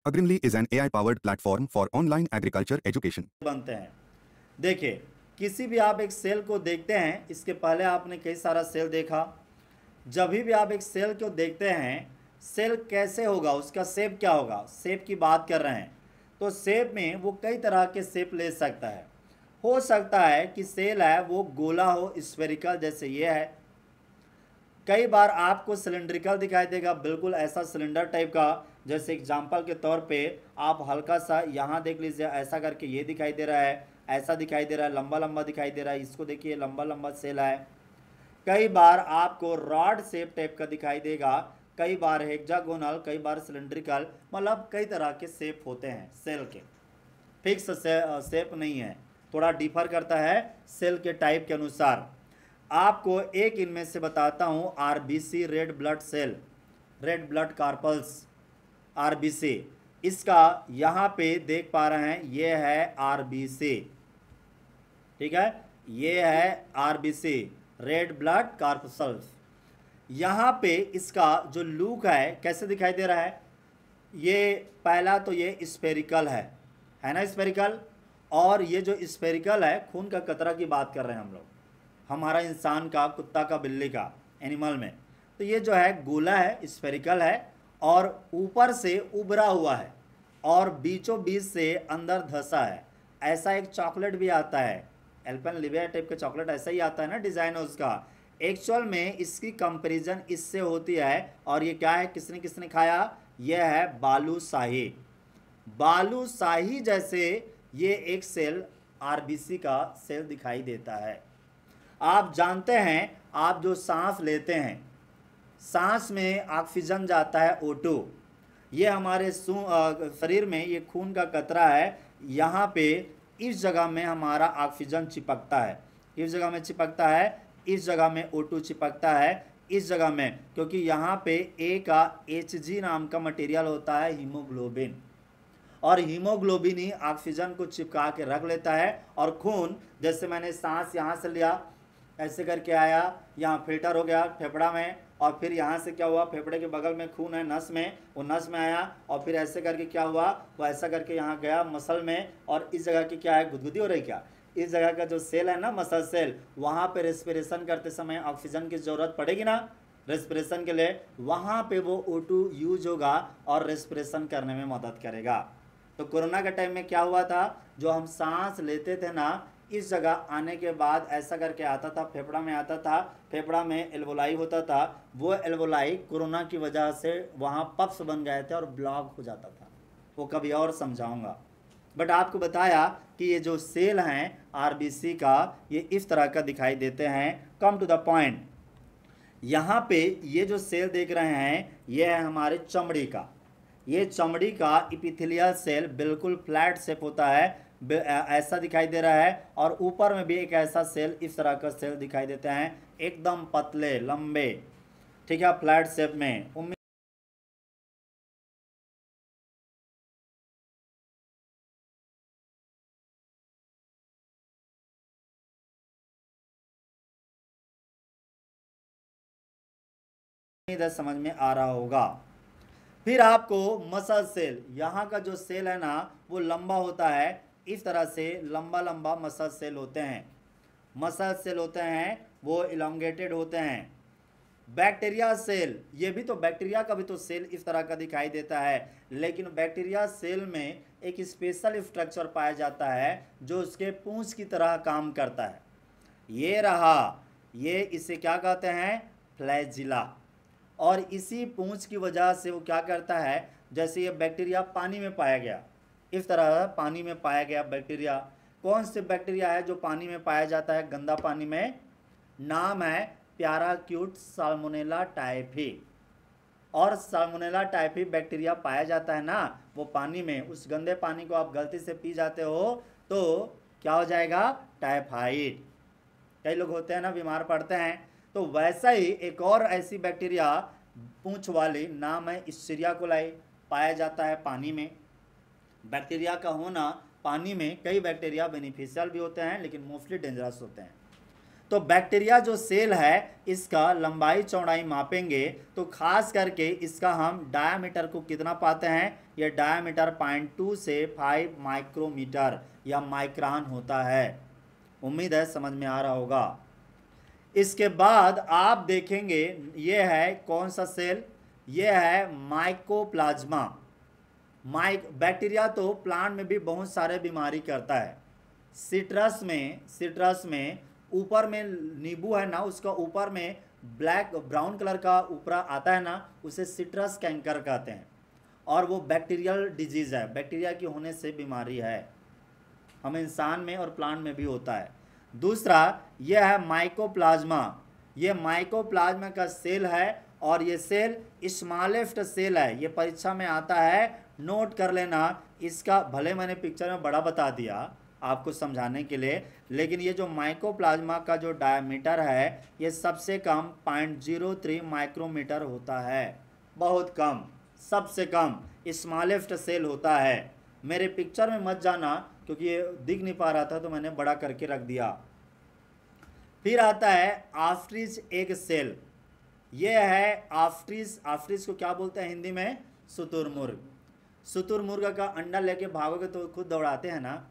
Agrimly is an AI-powered platform for online agriculture education. बनते हैं। देखिए, किसी भी आप एक सेल को देखते हैं, इसके पहले आपने कई सारा सेल देखा। जब भी आप एक सेल को देखते हैं, सेल कैसे होगा, उसका शेप क्या होगा, शेप की बात कर रहे हैं। तो शेप में वो कई तरह के शेप ले सकता है। हो सकता है कि सेल है वो गोला हो, स्फेरिकल जैसे ये है। कई बार आपको सिलेंड्रिकल दिखाई देगा, बिल्कुल ऐसा सिलेंडर टाइप का। जैसे एग्जांपल के तौर पे आप हल्का सा यहाँ देख लीजिए, ऐसा करके ये दिखाई दे रहा है, ऐसा दिखाई दे रहा है, लंबा लंबा दिखाई दे रहा है। इसको देखिए, लंबा लंबा सेल है। कई बार आपको रॉड शेप टाइप का दिखाई देगा, कई बार हेक्सागोनल, कई बार सिलेंड्रिकल, मतलब कई तरह के शेप होते हैं सेल के। फिक्स शेप नहीं है, थोड़ा डिफर करता है सेल के टाइप के अनुसार। आपको एक इनमें से बताता हूं, RBC, red blood cell, red blood corpuscles, RBC. इसका यहाँ पे देख पा रहे हैं, ये है आरबीसी, ठीक है, ये है आरबीसी, रेड ब्लड कार्पल्स। यहाँ पे इसका जो लुक है कैसे दिखाई दे रहा है, ये पहला तो ये स्फेरिकल है ना, स्फेरिकल। और ये जो स्फेरिकल है, खून का कतरा की बात कर रहे हैं हम लोग, हमारा इंसान का, कुत्ता का, बिल्ली का, एनिमल में। तो ये जो है गोला है, स्फेरिकल है, और ऊपर से उभरा हुआ है और बीचों बीच से अंदर धंसा है। ऐसा एक चॉकलेट भी आता है, एल्पेनलीबे टाइप का चॉकलेट ऐसा ही आता है ना, डिज़ाइन है उसका। एक्चुअल में इसकी कंपैरिजन इससे होती है। और ये क्या है, किसने किसने खाया, यह है बालूशाही। बालूशाही जैसे ये एक सेल आरबीसी का सेल दिखाई देता है। आप जानते हैं, आप जो सांस लेते हैं, सांस में ऑक्सीजन जाता है O2। ये हमारे शरीर में ये खून का कतरा है, यहाँ पे इस जगह में हमारा ऑक्सीजन चिपकता है, इस जगह में चिपकता है, इस जगह में O2 चिपकता है, इस जगह में, क्योंकि यहाँ पे ए का Hg नाम का मटेरियल होता है, हीमोग्लोबिन। और हीमोग्लोबिन ही ऑक्सीजन को चिपका के रख लेता है। और खून, जैसे मैंने सांस यहाँ से लिया, ऐसे करके आया, यहाँ फिल्टर हो गया फेफड़ा में, और फिर यहाँ से क्या हुआ, फेफड़े के बगल में खून है, नस में, वो नस में आया, और फिर ऐसे करके क्या हुआ, वो ऐसा करके यहाँ गया मसल में। और इस जगह की क्या है, गुदगुदी हो रही क्या, इस जगह का जो सेल है ना, मसल सेल, वहाँ पे रेस्पिरेशन करते समय ऑक्सीजन की ज़रूरत पड़ेगी ना रेस्पिरेशन के लिए, वहाँ पे वो O2 यूज होगा और रेस्पिरेशन करने में मदद करेगा। तो कोरोना के टाइम में क्या हुआ था, जो हम सांस लेते थे ना, इस जगह आने के बाद ऐसा करके आता था, फेफड़ा में आता था, फेफड़ा में एल्वोलाई होता था, वो एल्वोलाई कोरोना की वजह से वहाँ पफ्स बन गए थे और ब्लॉक हो जाता था। वो कभी और समझाऊंगा, बट आपको बताया कि ये जो सेल हैं आरबीसी का, ये इस तरह का दिखाई देते हैं। कम टू द पॉइंट, यहाँ पे ये जो सेल देख रहे हैं, ये है हमारे चमड़ी का। ये चमड़ी का इपिथेलियल सेल बिल्कुल फ्लैट शेप होता है, ऐसा दिखाई दे रहा है। और ऊपर में भी एक ऐसा सेल, इस तरह का सेल दिखाई देते हैं, एकदम पतले लंबे, ठीक है, फ्लैट शेप में। उम्मीद है समझ में आ रहा होगा। फिर आपको मसल सेल, यहाँ का जो सेल है ना, वो लंबा होता है, इस तरह से लंबा लंबा मसल सेल होते हैं, मसल सेल होते हैं, वो इलोंगेटेड होते हैं। बैक्टीरिया सेल, ये भी तो बैक्टीरिया का भी तो सेल इस तरह का दिखाई देता है, लेकिन बैक्टीरिया सेल में एक स्पेशल स्ट्रक्चर पाया जाता है जो उसके पूंछ की तरह काम करता है। ये रहा, ये इसे क्या कहते हैं, फ्लैजिला। और इसी पूंछ की वजह से वो क्या करता है, जैसे ये बैक्टीरिया पानी में पाया गया, इस तरह पानी में पाया गया बैक्टीरिया। कौन से बैक्टीरिया है जो पानी में पाया जाता है, गंदा पानी में, नाम है पैराक्यूट साल्मोनेला टाइफी। और साल्मोनेला टाइफी बैक्टीरिया पाया जाता है ना, वो पानी में, उस गंदे पानी को आप गलती से पी जाते हो तो क्या हो जाएगा, टाइफाइड। कई लोग होते हैं ना, बीमार पड़ते हैं। तो वैसा ही एक और ऐसी बैक्टीरिया पूंछ वाली, नाम है इस्चेरिया कोलाई, पाया जाता है पानी में। बैक्टीरिया का होना पानी में, कई बैक्टीरिया बेनिफिशियल भी होते हैं लेकिन मोस्टली डेंजरस होते हैं। तो बैक्टीरिया जो सेल है इसका लंबाई चौड़ाई मापेंगे तो खास करके इसका हम डायामीटर को कितना पाते हैं, ये डायामीटर 0.2 से 5 माइक्रोमीटर या माइक्रान होता है। उम्मीद है समझ में आ रहा होगा। इसके बाद आप देखेंगे ये है कौन सा सेल, ये है माइकोप्लाज्मा। बैक्टीरिया तो प्लांट में भी बहुत सारे बीमारी करता है। सिट्रस में ऊपर में नींबू है ना, उसका ऊपर में ब्लैक ब्राउन कलर का ऊपर आता है ना, उसे सिट्रस कैंकर कहते हैं और वो बैक्टीरियल डिजीज़ है, बैक्टीरिया की होने से बीमारी है, हम इंसान में और प्लांट में भी होता है। दूसरा यह है माइकोप्लाज्मा, ये माइकोप्लाज्मा का सेल है और ये सेल स्मॉलेस्ट सेल है, ये परीक्षा में आता है, नोट कर लेना। इसका भले मैंने पिक्चर में बड़ा बता दिया आपको समझाने के लिए, लेकिन ये जो माइकोप्लाज्मा का जो डायमीटर है ये सबसे कम 0.03 माइक्रोमीटर होता है, बहुत कम, सबसे कम स्मॉलेस्ट सेल होता है। मेरे पिक्चर में मत जाना क्योंकि ये दिख नहीं पा रहा था तो मैंने बड़ा करके रख दिया। फिर आता है ऑस्ट्रिच एग सेल, ये है ऑस्ट्रिच को क्या बोलते हैं हिंदी में, शुतुरमुर्ग। शुतुरमुर्ग का अंडा लेके भागोगे तो खुद दौड़ाते हैं ना,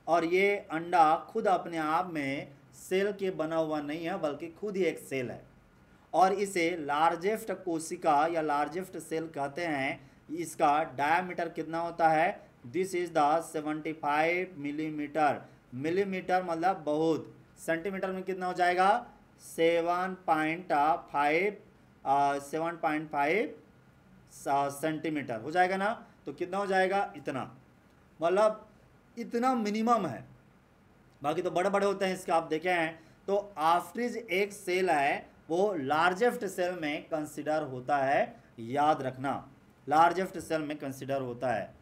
और ये अंडा खुद अपने आप में सेल के बना हुआ नहीं है बल्कि खुद ही एक सेल है और इसे लार्जेस्ट कोशिका या लार्जेस्ट सेल कहते हैं। इसका डायामीटर कितना होता है, this is the 75 millimetre, millimetre मतलब बहुत, सेंटीमीटर में कितना हो जाएगा 7.5 सेंटीमीटर हो जाएगा ना, तो कितना हो जाएगा इतना, मतलब इतना मिनिमम है, बाकी तो बड़े बड़े होते हैं इसके आप देखे हैं। तो ऑस्ट्रिच एक सेल है वो लार्जेस्ट सेल में कंसिडर होता है, याद रखना लार्जेस्ट सेल में कंसिडर होता है।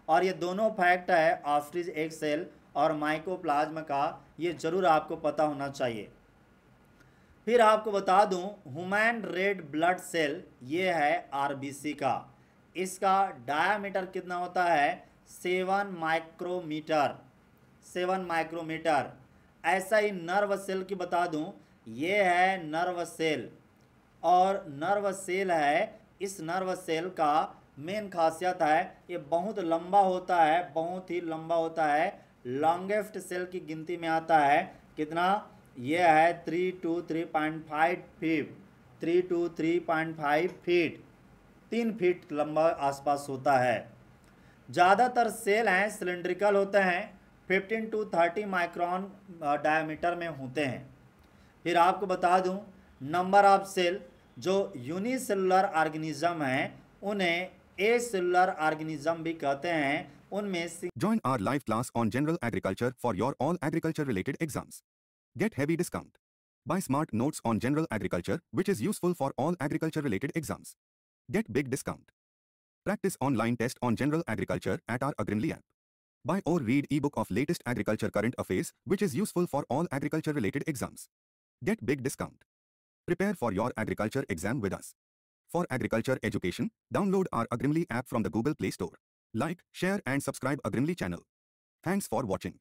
और ये दोनों फैक्ट है ऑस्ट्रिच एक सेल और माइकोप्लाज्मा का, ये जरूर आपको पता होना चाहिए। फिर आपको बता दूं ह्यूमन रेड ब्लड सेल, ये है आरबीसी का, इसका डायामीटर कितना होता है 7 माइक्रोमीटर, 7 माइक्रोमीटर। ऐसा ही नर्व सेल की बता दूं, ये है नर्व सेल, और नर्व सेल है, इस नर्व सेल का मेन खासियत है ये बहुत लंबा होता है, बहुत ही लंबा होता है, लॉन्गेस्ट सेल की गिनती में आता है। कितना, ये है 3 to 3.5 feet, 3 to 3.5 feet, 3 feet लंबा आसपास होता है। ज़्यादातर सेल हैं सिलेंड्रिकल होते हैं, 15 to 30 माइक्रोन डायमीटर में होते हैं। फिर आपको बता दूं नंबर ऑफ सेल, जो यूनिसेलुलर ऑर्गेनिज्म हैं उन्हें एसेलुलर ऑर्गेनिज्म भी कहते हैं, उनमें Join our live class on General Agriculture for your all agriculture related exams. Get heavy discount. Buy smart notes on General Agriculture, which is useful for all agriculture related exams. Get big discount. Practice online test on General Agriculture at our Agrimly app. Buy or read ebook of latest agriculture current affairs, which is useful for all agriculture related exams. Get big discount. Prepare for your agriculture exam with us. For agriculture education, download our Agrimly app from the Google Play Store. Like, share and subscribe Agrimly channel. Thanks for watching.